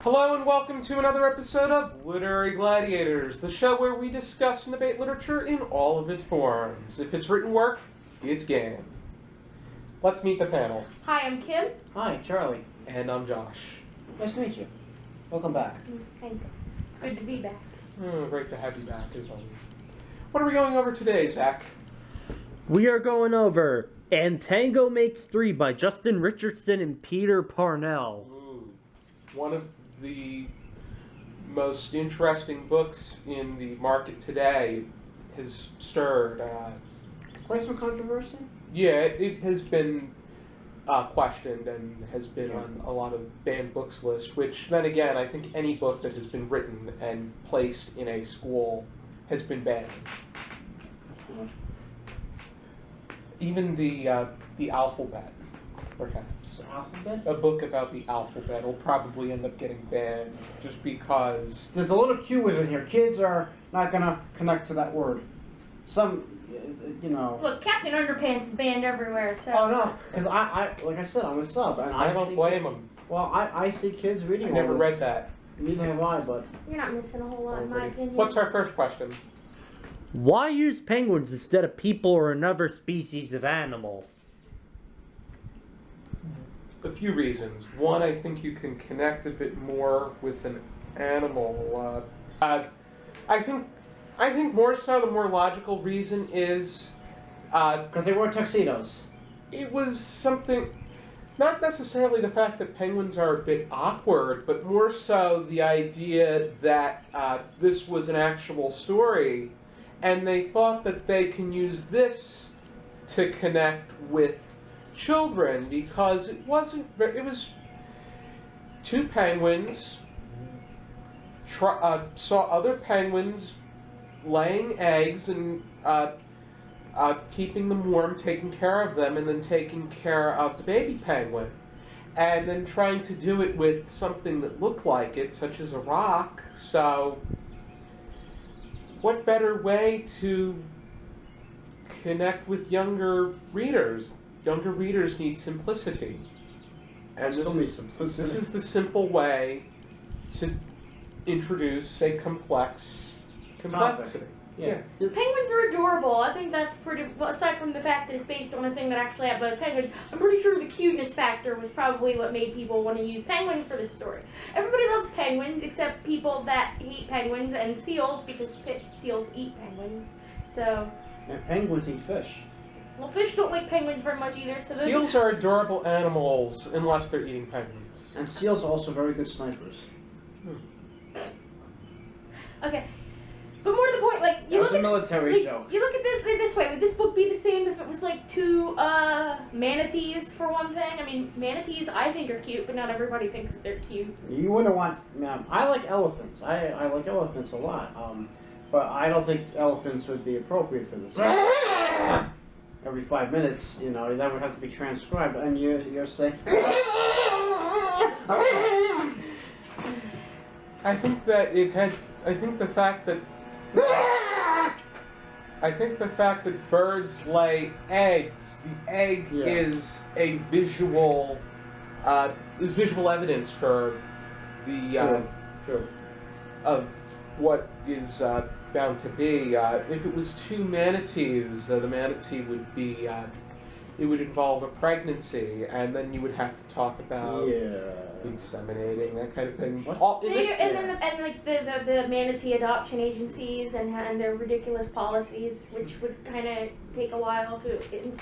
Hello and welcome to another episode of Literary Gladiators, the show where we discuss and debate literature in all of its forms. If it's written work, it's game. Let's meet the panel. Hi, I'm Kim. Hi, Charlie. And I'm Josh. Nice to meet you. Welcome back. Thank you. It's good to be back. Great to have you back, as always. What are we going over today, Zach? We are going over And Tango Makes Three by Justin Richardson and Peter Parnell. Ooh, one of the most interesting books in the market today has stirred. Quite some controversy? Yeah, it has been questioned and has been on a lot of banned books list, which then again, I think any book that has been written and placed in a school has been banned. Even the alphabet, perhaps. Alphabet? A book about the alphabet will probably end up getting banned just because... The little Q was in here. Kids are not going to connect to that word. Some, you know... Look, Captain Underpants is banned everywhere, so... Oh, no. Because like I said, I'm a sub. And I don't blame them. Well, I see kids reading I never all this. read that. Neither have I, but... You're not missing a whole lot, in my opinion. What's our first question? Why use penguins instead of people or another species of animal? A few reasons. One, I think you can connect a bit more with an animal. I think more so the more logical reason is Because they wore tuxedos. it was something, not necessarily the fact that penguins are a bit awkward, but more so the idea that this was an actual story, and they thought that they can use this to connect with children because it was two penguins saw other penguins laying eggs and keeping them warm, taking care of them, and then taking care of the baby penguin, and then trying to do it with something that looked like it, such as a rock. So what better way to connect with younger readers? Younger readers need simplicity. And this is the simple way to introduce a complexity. Yeah. Penguins are adorable. I think that's pretty... Well, aside from the fact that it's based on a thing that actually happened with penguins, I'm pretty sure the cuteness factor was probably what made people want to use penguins for this story. Everybody loves penguins, except people that hate penguins and seals, because seals eat penguins. So... And penguins eat fish. Well, fish don't like penguins very much either, so... Seals are adorable animals unless they're eating penguins. And seals are also very good snipers. Okay. But more to the point, like, That was a military joke. You look at this way. Would this book be the same if it was like two manatees for one thing? I mean, manatees I think are cute, but not everybody thinks that they're cute. You wouldn't want... I like elephants. I like elephants a lot. But I don't think elephants would be appropriate for this. Every 5 minutes, you know, that would have to be transcribed, and you're saying... I think that the fact that birds lay eggs, the egg is a visual evidence for the of what is bound to be. If it was two manatees, the manatee would be it would involve a pregnancy, and then you would have to talk about inseminating, that kind of thing. The manatee adoption agencies and their ridiculous policies, which would kind of take a while to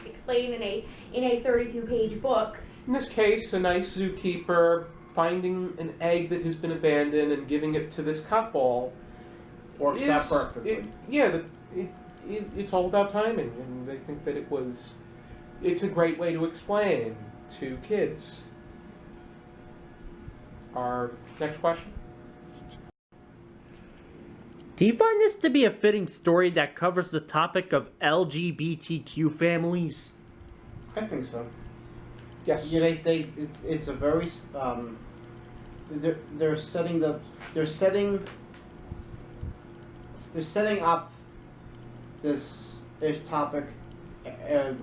explain in a 32-page book. In this case, a nice zookeeper finding an egg that has been abandoned and giving it to this couple. Works out perfectly. It's all about timing, and they think that it's a great way to explain to kids. Our next question. Do you find this to be a fitting story that covers the topic of LGBTQ families? I think so. Yes. Yeah, it's a very they're setting up this topic, and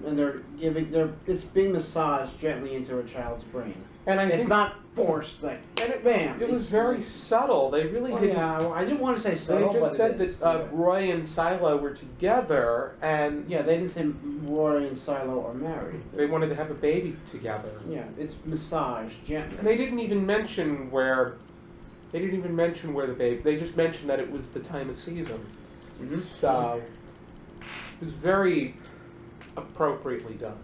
it's being massaged gently into a child's brain. And It's not forced thing. Bam. It was very subtle. They really Well, didn't. yeah, I didn't want to say They subtle, just but said it is. that Roy and Silo were together, and Yeah, they didn't say Roy and Silo are married. they wanted to have a baby together. Yeah, it's massaged gently. And they didn't even mention where. They didn't even mention where the baby. They just mentioned that it was the time of season. Mhm. So it was very appropriately done.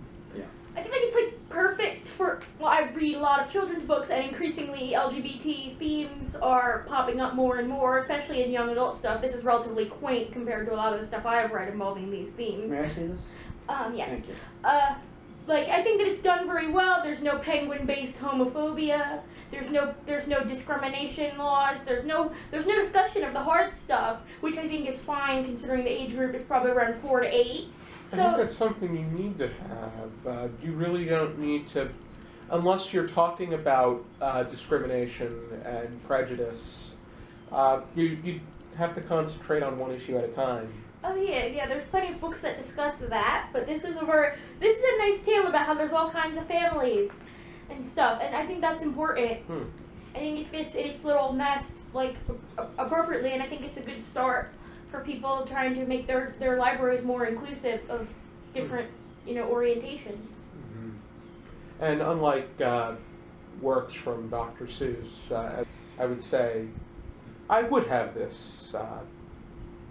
I feel like it's like perfect for. Well, I read a lot of children's books, and increasingly LGBT themes are popping up more and more, especially in young adult stuff. This is relatively quaint compared to a lot of the stuff I've read involving these themes. May I say this? Yes. Thank you. Like I think that it's done very well. There's no penguin-based homophobia. There's no discrimination laws. There's no discussion of the hard stuff, which I think is fine considering the age group is probably around 4 to 8. I think So that's something you need to have. You really don't need to, unless you're talking about discrimination and prejudice. You have to concentrate on one issue at a time. oh yeah, there's plenty of books that discuss that, but this is a nice tale about how there's all kinds of families and stuff, and I think that's important. I think it fits in its little nest like appropriately, and I think it's a good start for people trying to make their libraries more inclusive of different, orientations. Mm-hmm. And unlike works from Dr. Seuss, I would say I would have this,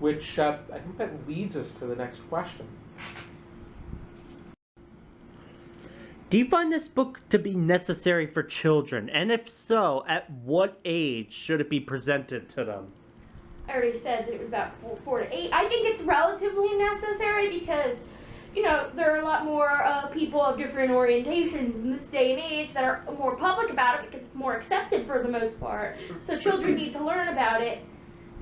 which I think that leads us to the next question. Do you find this book to be necessary for children? And if so, at what age should it be presented to them? I already said that it was about 4 to 8. I think it's relatively necessary because, there are a lot more people of different orientations in this day and age that are more public about it because it's more accepted for the most part. So children need to learn about it,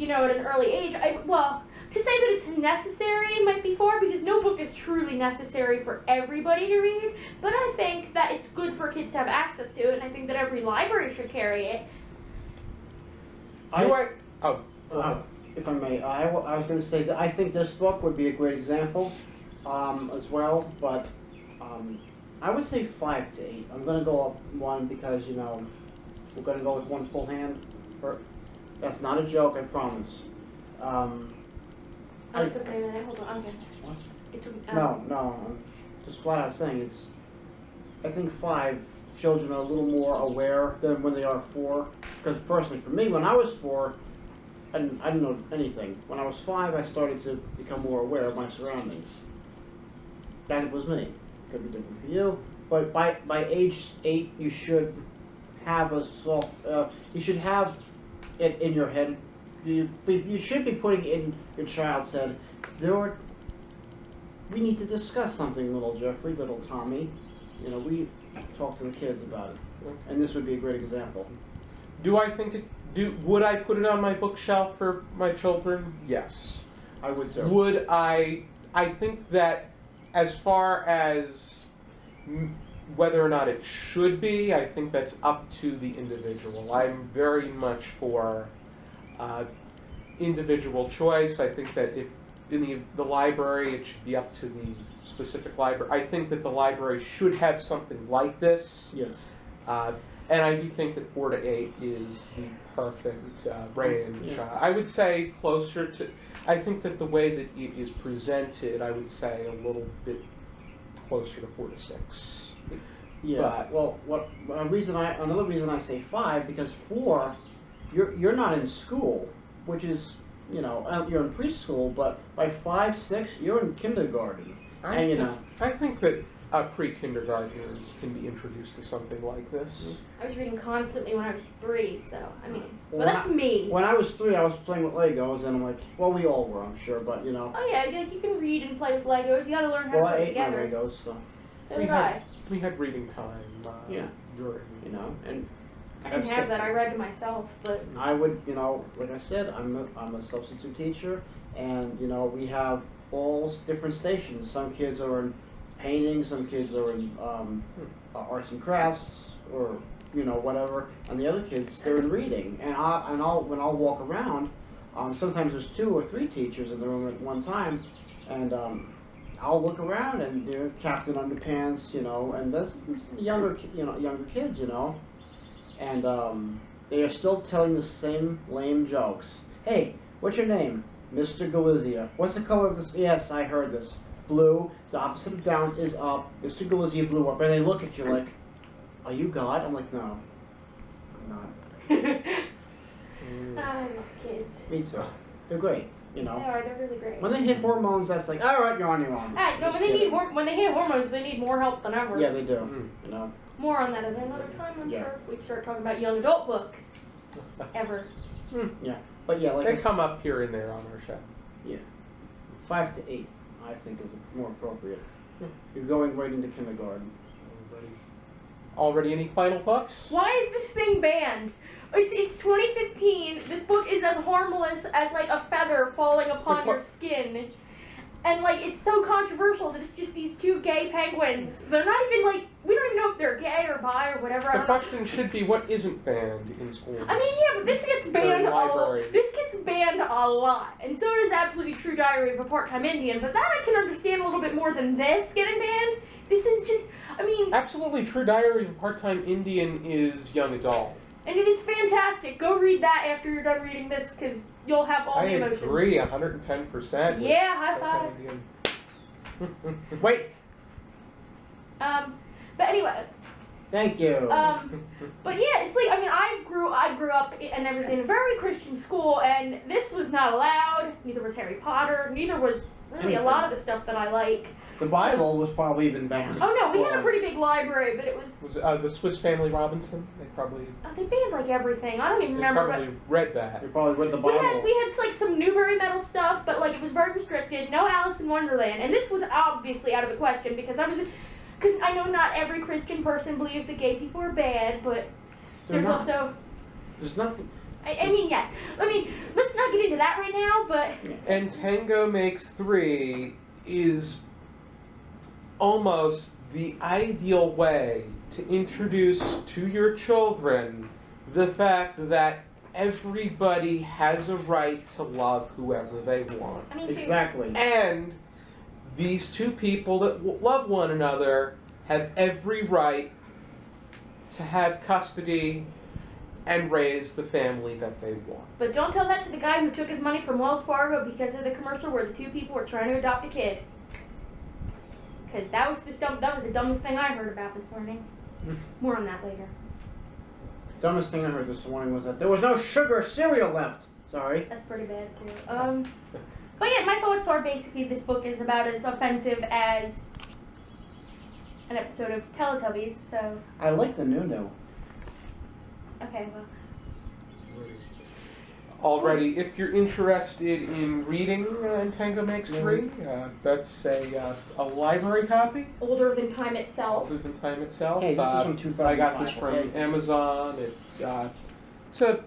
at an early age. To say that it's necessary might be far because no book is truly necessary for everybody to read, but I think that it's good for kids to have access to it, and I think that every library should carry it. If I may, I was going to say that I think this book would be a great example as well, but I would say 5 to 8. I'm going to go up one because, we're going to go with one full hand. That's not a joke, I promise. It took me a minute. Hold on. Okay. What? It took. No, I'm just flat out saying I think 5 children are a little more aware than when they are 4. Because personally, for me, when I was 4, I didn't know anything. When I was 5, I started to become more aware of my surroundings. That was me. Could be different for you, but by age 8, you should have you should have it in your head. You should be putting in your child's head. We need to discuss something, little Jeffrey, little Tommy. We talk to the kids about it, and this would be a great example. Would I put it on my bookshelf for my children? Yes. I would too. Would I think that as far as whether or not it should be, I think that's up to the individual. I'm very much for individual choice. I think that if in the library, it should be up to the specific library. I think that the library should have something like this. Yes. And I do think that 4 to 8 is the perfect range. Yeah. I would say closer to. I think that the way that it is presented, I would say a little bit closer to 4 to 6. Yeah. But, another reason I say 5 because 4, you're not in school, which is you're in preschool, but by 5, 6, you're in kindergarten, I think that pre-kindergartners can be introduced to something like this. I was reading constantly when I was 3, so Well, that's me. When I was 3, I was playing with Legos, and I'm like, well, we all were, I'm sure, but Oh yeah, you can read and play with Legos. You gotta learn how Well, to I put it ate my together. Legos, so So did I. We had reading time during. and I didn't have that. I read to myself, but I would, like I said, I'm a substitute teacher, and we have all different stations. Some kids are in painting, some kids are in arts and crafts, or whatever, and the other kids they're in reading. And when I'll walk around, sometimes there's 2 or 3 teachers in the room at one time, and I'll look around and Captain Underpants, and this younger kids, and they are still telling the same lame jokes. Hey, what's your name? Mr. Galizia. What's the color of this? Yes, I heard this. Blue. The opposite of down is up. Mr. Galizia blew up. And they look at you like, are you God? I'm like, no. I'm not. I love kids. Me too. They're great, you They know. are. They're really great. When they hit hormones, that's like, all right, you're on your own. Alright, no, Just when kidding. when they hit hormones, they need more help than ever. Yeah, they do. Mm. You know. More on that at another time, I'm Yeah. sure, if we start talking about young adult books. Ever. But yeah, like They come up here and there on our show. 5 to 8, I think, is more appropriate. Hmm. You're going right into kindergarten. Already any final thoughts? Why is this thing banned? It's 2015. This book is as harmless as like a feather falling upon your skin. And like it's so controversial that it's just these two gay penguins. They're not even like we don't even know if they're gay or bi or whatever. I The don't know. question should be what isn't banned in schools? I mean, yeah, but this gets banned library. this gets banned a lot. And so does Absolutely True Diary of a Part-Time Indian, but that I can understand a little bit more than this getting banned. This is just I mean, Absolutely True Diary of a Part-Time Indian is young adult. and it is fantastic. Go read that after you're done reading this cuz you'll have all I the emotions. agree 110%. with Yeah, high Part-Time five. Indian. Wait, But anyway, thank you. but yeah, it's like I mean, I grew up and I was in a very Christian school, and this was not allowed. Neither was Harry Potter. Neither was really a lot of the stuff that I like. The Bible was probably even banned. Oh no, we had a pretty big library, but it was Was it, the Swiss Family Robinson? They probably they banned like everything. I don't even remember. probably read that. You probably read the But Bible. we had like some Newbery Metal stuff, but like it was very restricted. No Alice in Wonderland, and this was obviously out of the question because I know not every Christian person believes that gay people are bad, but They're there's not. also. There's nothing. I mean, yeah. I mean, let's not get into that right now, but And Tango Makes 3 is almost the ideal way to introduce to your children the fact that everybody has a right to love whoever they want. I mean, Exactly. And these two people that love one another have every right to have custody and raise the family that they want. but don't tell that to the guy who took his money from Wells Fargo because of the commercial where the two people were trying to adopt a kid. Because that was the dumbest thing I heard about this morning. More on that later. Dumbest thing I heard this morning was that there was no sugar cereal left. Sorry. That's pretty bad too. But yeah, my thoughts are basically this book is about as offensive as an episode of Teletubbies. So I like the new. okay, well. Already, if you're interested in reading Tango Makes 3, that's a library copy. Older than time itself. Older than time itself. Hey, this is from 2005. I got this from okay? Amazon. It's a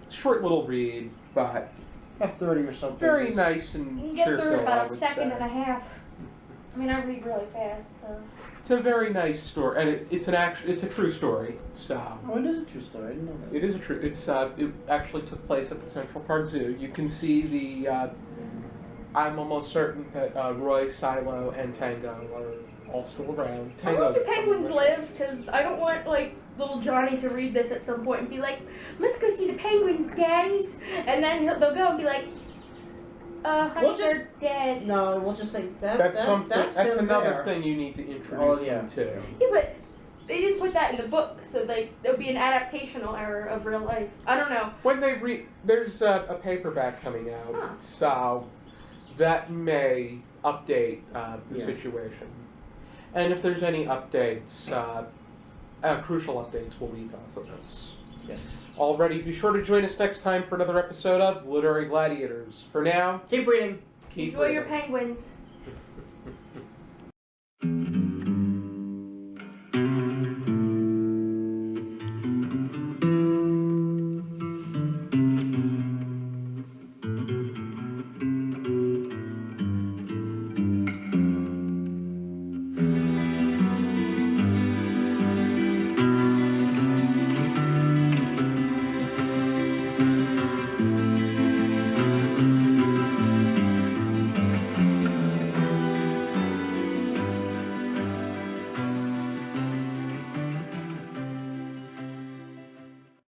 short little read, but Got 30 or so pages. very nice You and can get cheerful, through it I about a would second say. and a half. I mean, I read really fast, so. It's a very nice story, and it's a true story. So Oh, it is a true story. I didn't know that. it is a true. It actually took place at the Central Park Zoo. You can see the. I'm almost certain that Roy, Silo, and Tango are all still around. How Tango. long do penguins live? Because I don't want, like, little Johnny to read this at some point and be like, let's go see the penguins, daddies. And then they'll go and be like, honey, We'll just- they're dead. No, we'll just say that. That's something. That's him another there. thing you need to introduce Oh, yeah. them to. Yeah, but they didn't put that in the book, so there would be an adaptational error of real life. I don't know. When they there's a paperback coming out, Huh. so that may update the Yeah. situation. And if there's any updates, crucial updates, we'll leave footnotes. Yes. Already, be sure to join us next time for another episode of Literary Gladiators. For now, Keep reading. keep Enjoy your reading. penguins.